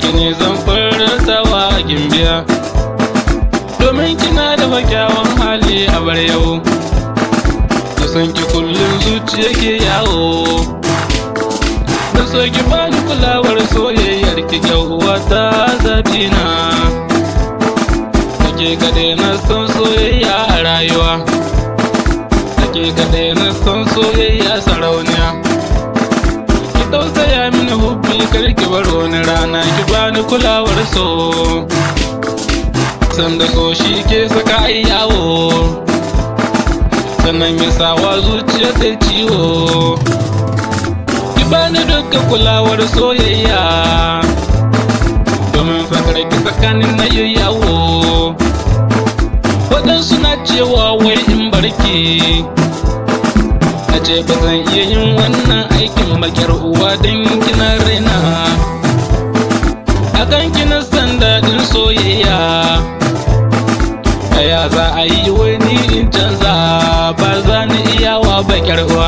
ki ne zan furtawa a gimbiya, domin kina da kyakkyawan hali a bar yau. Da san ki kullum zuciya ke yawo, da so ki bani kulawar soyayyar ki yauwa ta zafi na. Ake kaɗai na son soyayya a rayuwa, ake kaɗai na son soyayya sarauniya. Ki tausaya mini hubbi kar ki bar wani rana ki bani kulawar so, sanda so shi ke saka ai yawo, sannan ya sawa zuciya ta ciwo. Ki bani dukkan kulawar soyayya, domin fakar ki tsakanin na yi yawo. Waɗansu na cewa wai in barki, na ce ba zan iya yin wannan aikin ba kyar uwa don kina raina. Akan kina san daɗin soyayya, ya za a yi wani in canza, ba za ni iyawa ba kyar uwa.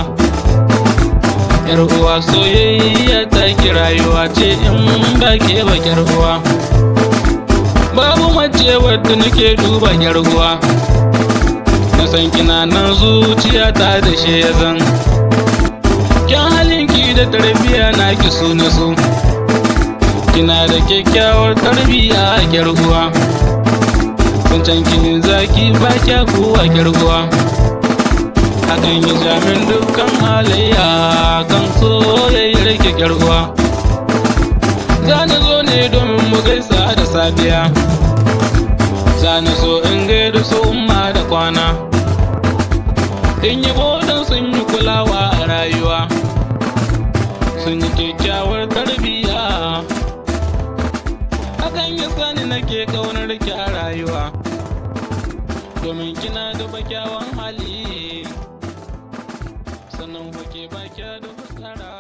Yar uwa soyayya ta ki rayuwa ce in ba ke ba kyar uwa. Babu mace wadda nake duba yar uwa, na san kina nan zuciya ta da shi ya zan. Kyan halinki da tarbiya na ki so na so, kina da kyakkyawar tarbiya a yar uwa. Wancan kinin zaki ba kya kuwa yar uwa, hakan yi jamin dukkan halayya kan soyayyar ki yar uwa. Zana zo ne domin mu gaisa da safiya, zana so in gaida su umma da kwana, in yi bodin sun yi kulawa a rayuwa, sun yi kyakkyawar tarbiyya. Hakan ya sani nake kaunar ki a rayuwa, domin kina da kyakkyawan hali, sannan kuke ba kya da fuskara.